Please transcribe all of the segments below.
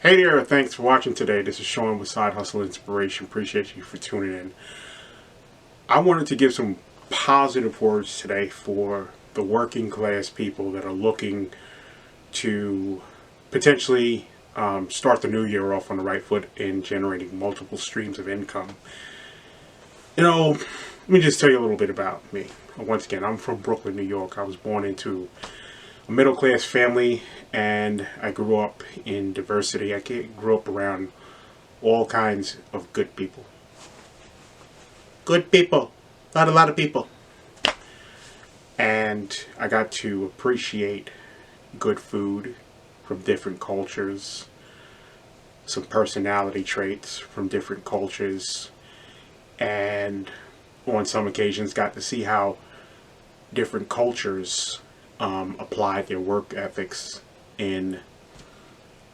Hey there, thanks for watching today. This is Sean with Side Hustle Inspiration. Appreciate you for tuning in. I wanted to give some positive words today for the working class people that are looking to potentially start the new year off on the right foot in generating multiple streams of income. Let me just tell you a little bit about me. Once again, I'm from Brooklyn, New York. I was born into a middle class family and I grew up in diversity. I grew up around all kinds of good people. Good people. Not a lot of people. And I got to appreciate good food from different cultures, some personality traits from different cultures, and on some occasions got to see how different cultures applied their work ethics in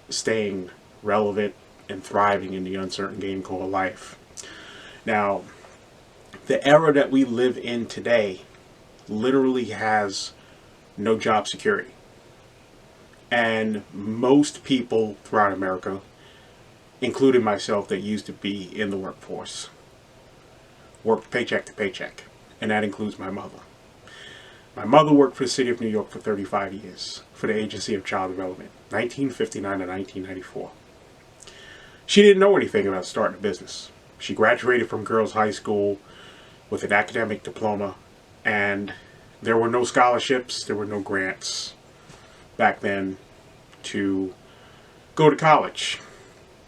staying relevant and thriving in the uncertain game called life. Now, the era that we live in today literally has no job security. And most people throughout America, including myself that used to be in the workforce, worked paycheck to paycheck. And that includes my mother. My mother worked for the City of New York for 35 years for the Agency of Child Development, 1959 to 1994. She didn't know anything about starting a business. She graduated from girls' high school with an academic diploma, and there were no scholarships, there were no grants back then to go to college.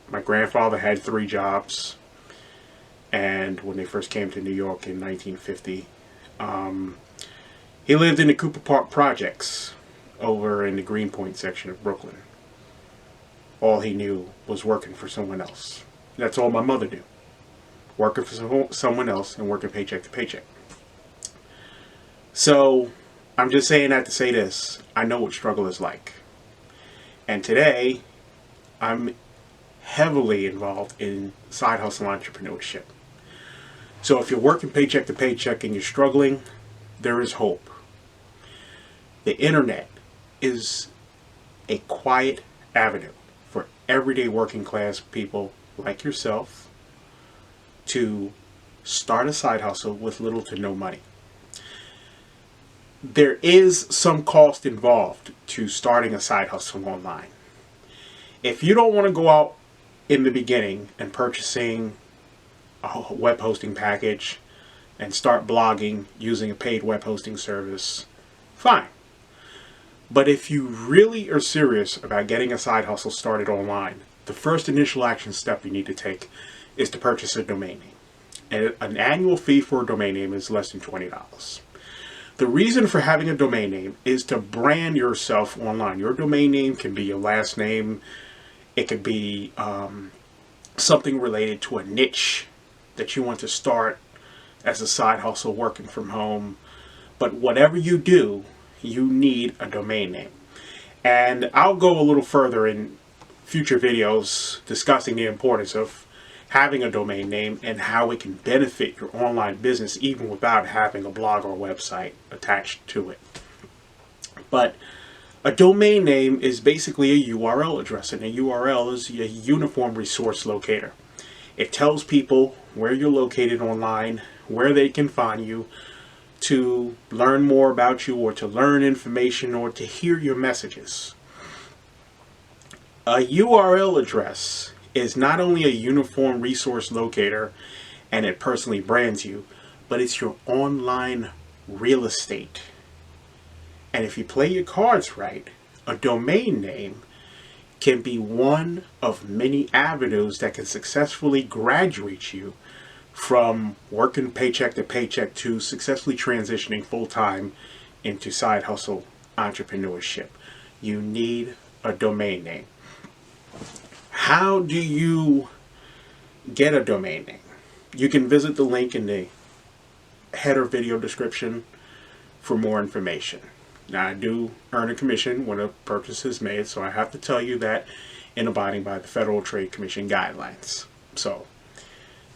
My grandfather had 3 jobs, and when they first came to New York in 1950, he lived in the Cooper Park projects over in the Greenpoint section of Brooklyn. All he knew was working for someone else. That's all my mother knew. Working for someone else and working paycheck to paycheck. So, I'm just saying that to say this. I know what struggle is like. And today, I'm heavily involved in side hustle entrepreneurship. So if you're working paycheck to paycheck and you're struggling, there is hope. The internet is a quiet avenue for everyday working class people like yourself to start a side hustle with little to no money. There is some cost involved to starting a side hustle online. If you don't want to go out in the beginning and purchasing a web hosting package and start blogging using a paid web hosting service, fine. But if you really are serious about getting a side hustle started online, the first initial action step you need to take is to purchase a domain name. And an annual fee for a domain name is less than $20. The reason for having a domain name is to brand yourself online. Your domain name can be your last name. It could be something related to a niche that you want to start as a side hustle working from home. But whatever you do, you need a domain name. And I'll go a little further in future videos discussing the importance of having a domain name and how it can benefit your online business even without having a blog or website attached to it. But a domain name is basically a URL address, and a URL is a uniform resource locator. It tells people where you're located online, where they can find you, to learn more about you or to learn information or to hear your messages. A URL address is not only a uniform resource locator and it personally brands you, but it's your online real estate. And if you play your cards right, a domain name can be one of many avenues that can successfully graduate you from working paycheck to paycheck to successfully transitioning full-time into side hustle entrepreneurship. You need a domain name. How do you get a domain name? You can visit the link in the header video description for more information. Now, I do earn a commission when a purchase is made, so I have to tell you that in abiding by the Federal Trade Commission guidelines. So,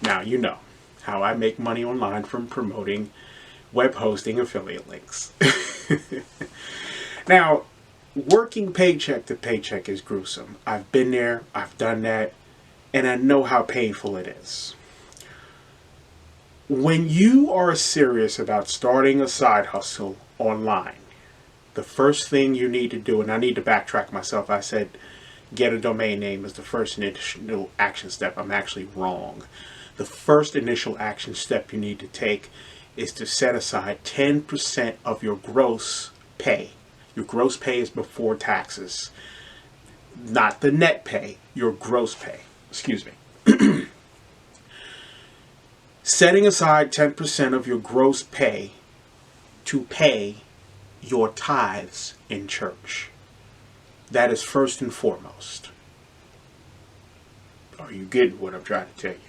now you know how I make money online from promoting web hosting affiliate links. Now, Working paycheck to paycheck is gruesome. I've been there, I've done that, and I know how painful it is. When you are serious about starting a side hustle online, the first thing you need to do, and I need to backtrack myself, I said get a domain name is the first initial action step. I'm actually wrong. The first initial action step you need to take is to set aside 10% of your gross pay. Your gross pay is before taxes, not the net pay, your gross pay. Excuse me. Setting aside 10% of your gross pay to pay your tithes in church. That is first and foremost. Are you getting what I'm trying to tell you?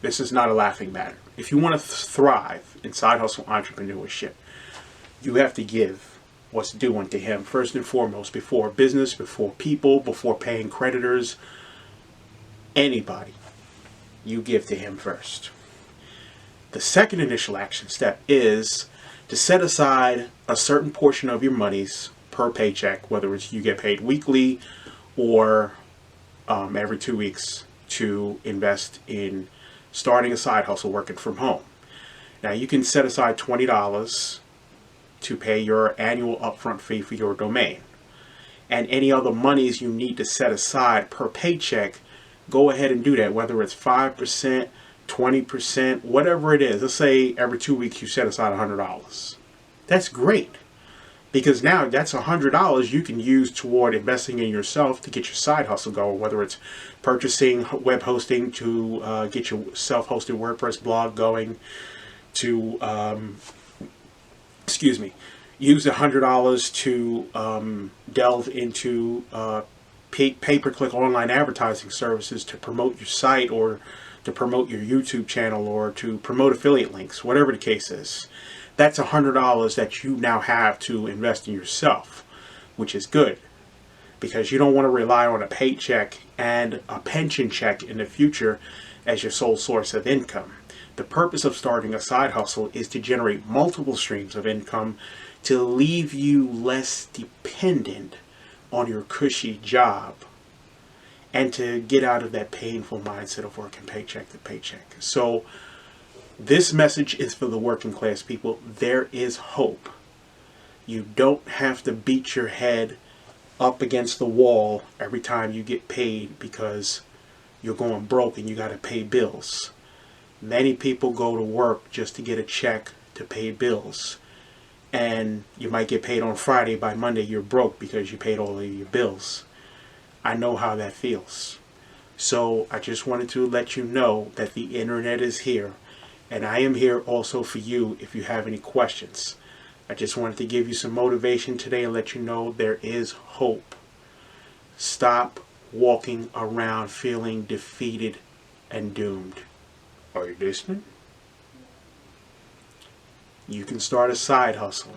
This is not a laughing matter. If you want to thrive in side hustle entrepreneurship, you have to give what's due unto him first and foremost, before business, before people, before paying creditors, anybody. You give to him first. The second initial action step is to set aside a certain portion of your monies per paycheck, whether it's you get paid weekly or every 2 weeks, to invest in starting a side hustle working from home. Now you can set aside $20 to pay your annual upfront fee for your domain. And any other monies you need to set aside per paycheck, go ahead and do that, whether it's 5%, 20%, whatever it is. Let's say every 2 weeks you set aside $100. That's great, because now that's $100 you can use toward investing in yourself to get your side hustle going, whether it's purchasing web hosting to get your self-hosted WordPress blog going, to use the $100 to delve into pay-per-click online advertising services to promote your site, or to promote your YouTube channel, or to promote affiliate links, whatever the case is. That's $100 that you now have to invest in yourself, which is good, because you don't want to rely on a paycheck and a pension check in the future as your sole source of income. The purpose of starting a side hustle is to generate multiple streams of income to leave you less dependent on your cushy job, and to get out of that painful mindset of working paycheck to paycheck. So this message is for the working class people. There is hope. You don't have to beat your head up against the wall every time you get paid because you're going broke and you got to pay bills. Many people go to work just to get a check to pay bills. And you might get paid on Friday. By Monday you're broke because you paid all of your bills. I know how that feels. So I just wanted to let you know that the internet is here. And I am here also for you if you have any questions. I just wanted to give you some motivation today and let you know there is hope. Stop walking around feeling defeated and doomed. Are you listening? You can start a side hustle.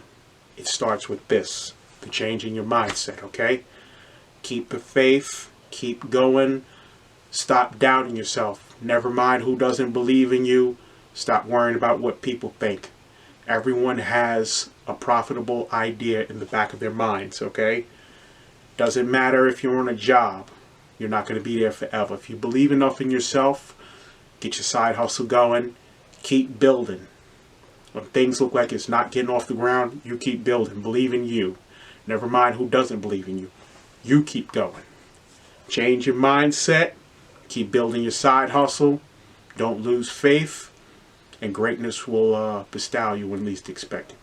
It starts with this, the change in your mindset, okay? Keep the faith, keep going, stop doubting yourself. Never mind who doesn't believe in you. Stop worrying about what people think. Everyone has a profitable idea in the back of their minds, okay? Doesn't matter if you're on a job. You're not going to be there forever. If you believe enough in yourself, get your side hustle going. Keep building. When things look like it's not getting off the ground, you keep building. Believe in you. Never mind who doesn't believe in you. You keep going. Change your mindset. Keep building your side hustle. Don't lose faith. And greatness will bestow you when least expected.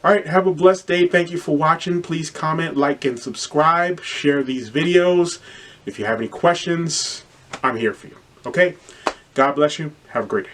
Alright, have a blessed day. Thank you for watching. Please comment, like, and subscribe. Share these videos. If you have any questions, I'm here for you. Okay? God bless you. Have a great day.